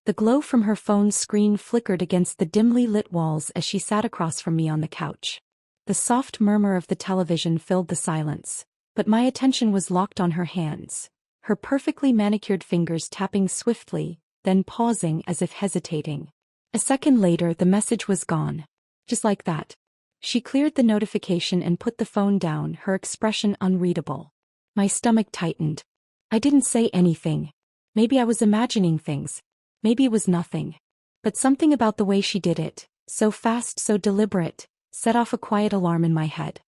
The glow from her phone's screen flickered against the dimly lit walls as she sat across from me on the couch. The soft murmur of the television filled the silence, but my attention was locked on her hands, her perfectly manicured fingers tapping swiftly, then pausing as if hesitating. A second later the message was gone. Just like that. She cleared the notification and put the phone down, her expression unreadable. My stomach tightened. I didn't say anything. Maybe I was imagining things. Maybe it was nothing. But something about the way she did it, so fast, so deliberate, set off a quiet alarm in my head.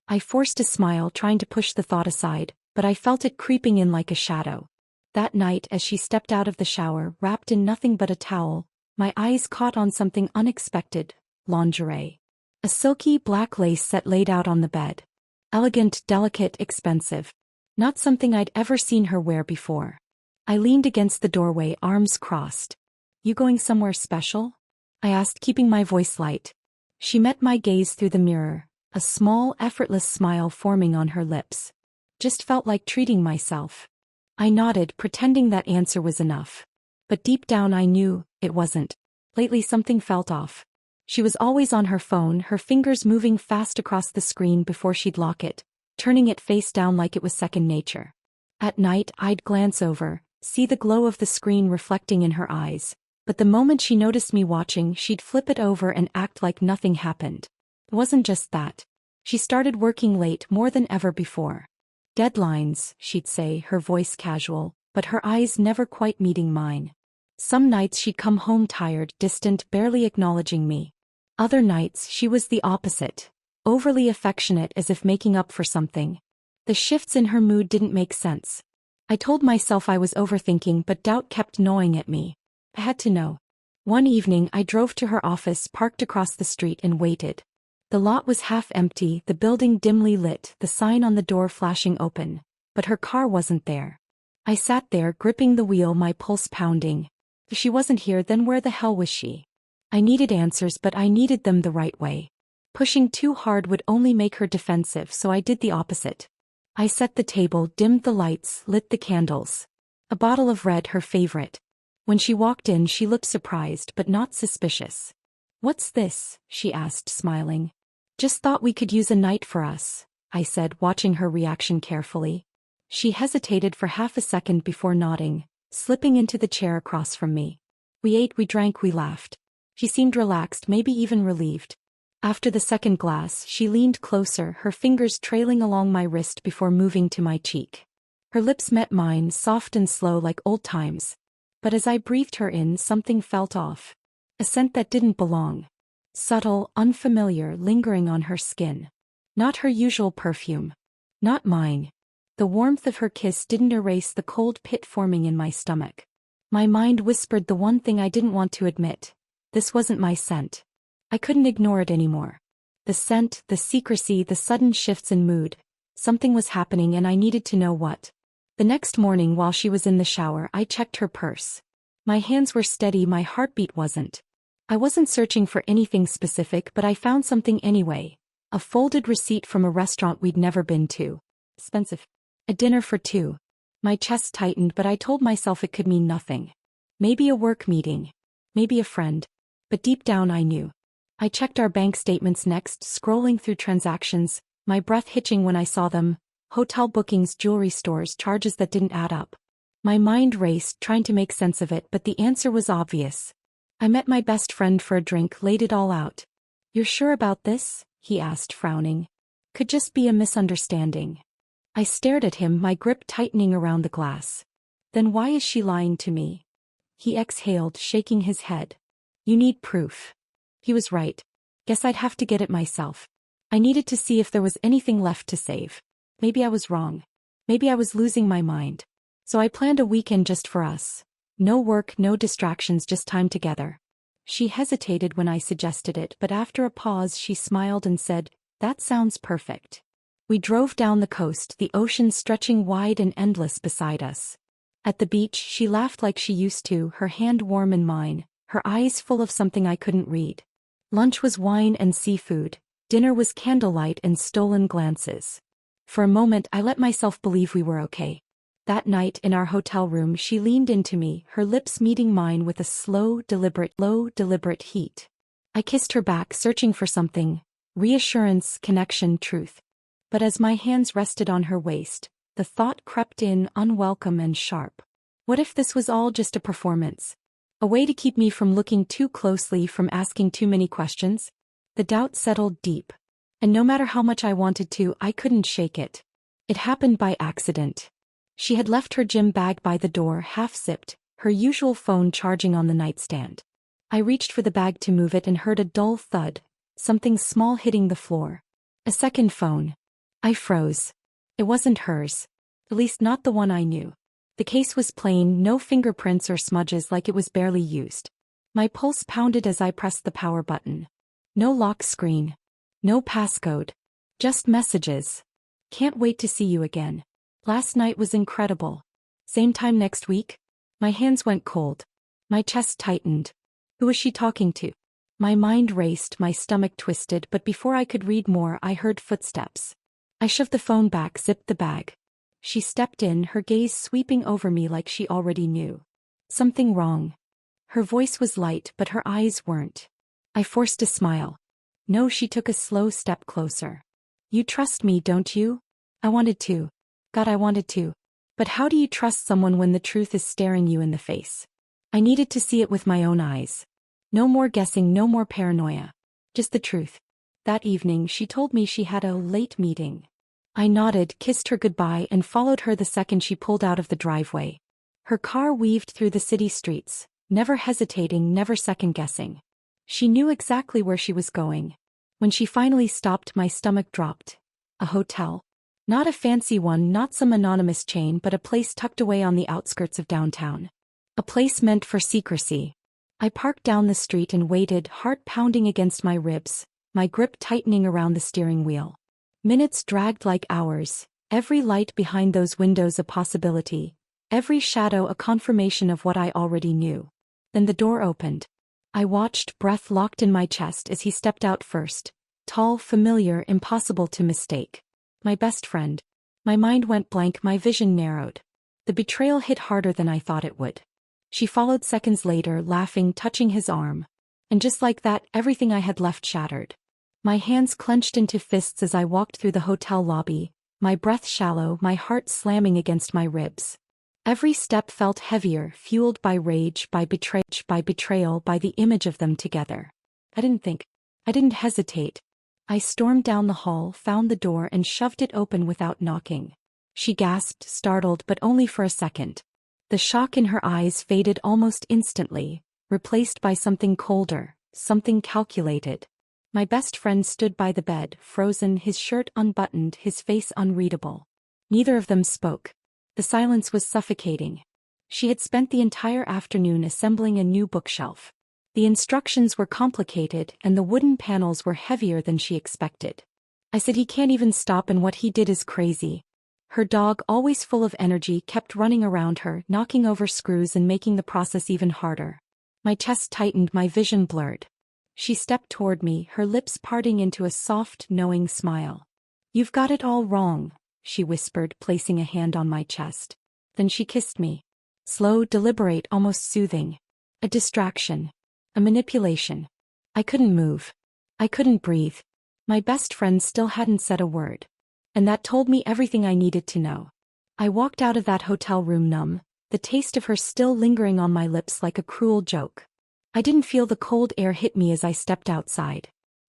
I forced a smile, trying to push the thought aside, but I felt it creeping in like a shadow. That night, as she stepped out of the shower, wrapped in nothing but a towel, my eyes caught on something unexpected: lingerie. A silky black lace set laid out on the bed. Elegant, delicate, expensive. Not something I'd ever seen her wear before. I leaned against the doorway, arms crossed. "You going somewhere special?" I asked, keeping my voice light. She met my gaze through the mirror, a small, effortless smile forming on her lips. "Just felt like treating myself." I nodded, pretending that answer was enough. But deep down I knew it wasn't. Lately something felt off. She was always on her phone, her fingers moving fast across the screen before she'd lock it, turning it face down like it was second nature. At night I'd glance over, see the glow of the screen reflecting in her eyes, but the moment she noticed me watching, she'd flip it over and act like nothing happened. It wasn't just that. She started working late, more than ever before. "Deadlines," she'd say, her voice casual, but her eyes never quite meeting mine. Some nights she'd come home tired, distant, barely acknowledging me. Other nights she was the opposite, overly affectionate, as if making up for something. The shifts in her mood didn't make sense. I told myself I was overthinking, but doubt kept gnawing at me. I had to know. One evening I drove to her office, parked across the street, and waited. The lot was half empty, the building dimly lit, the sign on the door flashing open, but her car wasn't there. I sat there, gripping the wheel, my pulse pounding. If she wasn't here, then where the hell was she? I needed answers, but I needed them the right way. Pushing too hard would only make her defensive, so I did the opposite. I set the table, dimmed the lights, lit the candles. A bottle of red, her favorite. When she walked in, she looked surprised, but not suspicious. "What's this?" she asked, smiling. "Just thought we could use a night for us," I said, watching her reaction carefully. She hesitated for half a second before nodding, slipping into the chair across from me. We ate, we drank, we laughed. She seemed relaxed, maybe even relieved. After the second glass, she leaned closer, her fingers trailing along my wrist before moving to my cheek. Her lips met mine, soft and slow like old times. But as I breathed her in, something felt off. A scent that didn't belong. Subtle, unfamiliar, lingering on her skin. Not her usual perfume. Not mine. The warmth of her kiss didn't erase the cold pit forming in my stomach. My mind whispered the one thing I didn't want to admit. This wasn't my scent. I couldn't ignore it anymore. The scent, the secrecy, the sudden shifts in mood. Something was happening and I needed to know what. The next morning, while she was in the shower, I checked her purse. My hands were steady, my heartbeat wasn't. I wasn't searching for anything specific, but I found something anyway. A folded receipt from a restaurant we'd never been to. Expensive. A dinner for two. My chest tightened, but I told myself it could mean nothing. Maybe a work meeting. Maybe a friend. But deep down I knew. I checked our bank statements next, scrolling through transactions, my breath hitching when I saw them. Hotel bookings, jewelry stores, charges that didn't add up. My mind raced, trying to make sense of it, but the answer was obvious. I met my best friend for a drink, laid it all out. "You're sure about this?" he asked, frowning. "Could just be a misunderstanding." I stared at him, my grip tightening around the glass. "Then why is she lying to me?" He exhaled, shaking his head. "You need proof." He was right. Guess I'd have to get it myself. I needed to see if there was anything left to save. Maybe I was wrong. Maybe I was losing my mind. So I planned a weekend just for us. No work, no distractions, just time together. She hesitated when I suggested it, but after a pause she smiled and said, "That sounds perfect." We drove down the coast, the ocean stretching wide and endless beside us. At the beach she laughed like she used to, her hand warm in mine, her eyes full of something I couldn't read. Lunch was wine and seafood. Dinner was candlelight and stolen glances. For a moment I let myself believe we were okay. That night in our hotel room she leaned into me, her lips meeting mine with a slow, deliberate heat. I kissed her back, searching for something: reassurance, connection, truth. But as my hands rested on her waist, the thought crept in, unwelcome and sharp. What if this was all just a performance? A way to keep me from looking too closely, from asking too many questions? The doubt settled deep. And no matter how much I wanted to, I couldn't shake it. It happened by accident. She had left her gym bag by the door, half-zipped, her usual phone charging on the nightstand. I reached for the bag to move it and heard a dull thud, something small hitting the floor. A second phone. I froze. It wasn't hers. At least not the one I knew. The case was plain, no fingerprints or smudges, like it was barely used. My pulse pounded as I pressed the power button. No lock screen. No passcode. Just messages. Can't wait to see you again. Last night was incredible. Same time next week? My hands went cold. My chest tightened. Who was she talking to? My mind raced, my stomach twisted, but before I could read more I heard footsteps. I shoved the phone back, zipped the bag. She stepped in, her gaze sweeping over me like she already knew. Something wrong. Her voice was light, but her eyes weren't. I forced a smile. No, she took a slow step closer. You trust me, don't you? I wanted to. God, I wanted to. But how do you trust someone when the truth is staring you in the face? I needed to see it with my own eyes. No more guessing, no more paranoia. Just the truth. That evening she told me she had a late meeting. I nodded, kissed her goodbye, and followed her the second she pulled out of the driveway. Her car weaved through the city streets, never hesitating, never second-guessing. She knew exactly where she was going. When she finally stopped, my stomach dropped. A hotel. Not a fancy one, not some anonymous chain, but a place tucked away on the outskirts of downtown. A place meant for secrecy. I parked down the street and waited, heart pounding against my ribs, my grip tightening around the steering wheel. Minutes dragged like hours, every light behind those windows a possibility, every shadow a confirmation of what I already knew. Then the door opened. I watched, breath locked in my chest, as he stepped out first. Tall, familiar, impossible to mistake. My best friend. My mind went blank, my vision narrowed. The betrayal hit harder than I thought it would. She followed seconds later, laughing, touching his arm. And just like that, everything I had left shattered. My hands clenched into fists as I walked through the hotel lobby, my breath shallow, my heart slamming against my ribs. Every step felt heavier, fueled by rage, by betrayal, by the image of them together. I didn't think. I didn't hesitate. I stormed down the hall, found the door, and shoved it open without knocking. She gasped, startled, but only for a second. The shock in her eyes faded almost instantly, replaced by something colder, something calculated. My best friend stood by the bed, frozen, his shirt unbuttoned, his face unreadable. Neither of them spoke. The silence was suffocating. She had spent the entire afternoon assembling a new bookshelf. The instructions were complicated, and the wooden panels were heavier than she expected. I said, he can't even stop, and what he did is crazy. Her dog, always full of energy, kept running around her, knocking over screws and making the process even harder. My chest tightened, my vision blurred. She stepped toward me, her lips parting into a soft, knowing smile. You've got it all wrong, she whispered, placing a hand on my chest. Then she kissed me. Slow, deliberate, almost soothing. A distraction. A manipulation. I couldn't move. I couldn't breathe. My best friend still hadn't said a word. And that told me everything I needed to know. I walked out of that hotel room numb, the taste of her still lingering on my lips like a cruel joke. I didn't feel the cold air hit me as I stepped outside.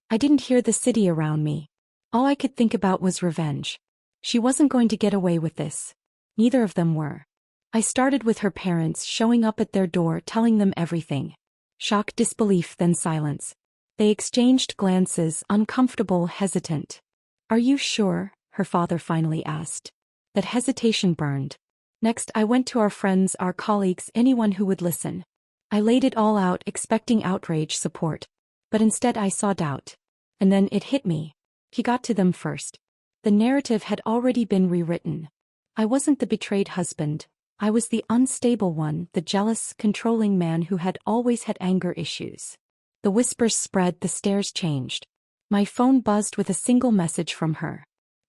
I didn't hear the city around me. All I could think about was revenge. She wasn't going to get away with this. Neither of them were. I started with her parents, showing up at their door, telling them everything. Shock, disbelief, then silence. They exchanged glances, uncomfortable, hesitant. Are you sure? Her father finally asked. That hesitation burned. Next, I went to our friends, our colleagues, anyone who would listen. I laid it all out, expecting outrage, support. But instead I saw doubt. And then it hit me. He got to them first. The narrative had already been rewritten. I wasn't the betrayed husband. I was the unstable one, the jealous, controlling man who had always had anger issues. The whispers spread, the stares changed. My phone buzzed with a single message from her.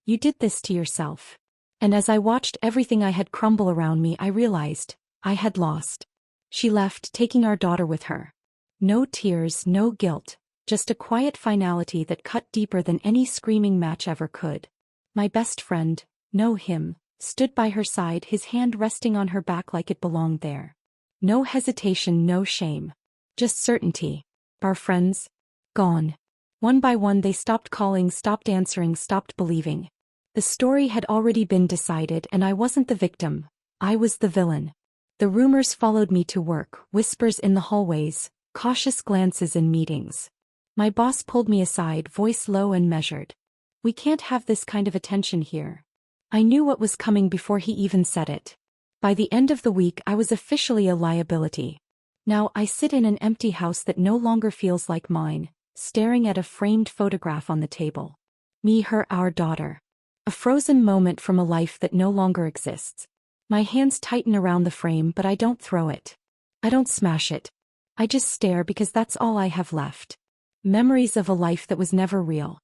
You did this to yourself. And as I watched everything I had crumble around me, I realized I had lost. She left, taking our daughter with her. No tears, no guilt, just a quiet finality that cut deeper than any screaming match ever could. My best friend, know him, stood by her side, his hand resting on her back like it belonged there. No hesitation, no shame. Just certainty. Our friends? Gone. One by one they stopped calling, stopped answering, stopped believing. The story had already been decided, and I wasn't the victim. I was the villain. The rumors followed me to work, whispers in the hallways, cautious glances in meetings. My boss pulled me aside, voice low and measured. We can't have this kind of attention here. I knew what was coming before he even said it. By the end of the week I was officially a liability. Now I sit in an empty house that no longer feels like mine, staring at a framed photograph on the table. Me, her, our daughter. A frozen moment from a life that no longer exists. My hands tighten around the frame, but I don't throw it. I don't smash it. I just stare, because that's all I have left. Memories of a life that was never real.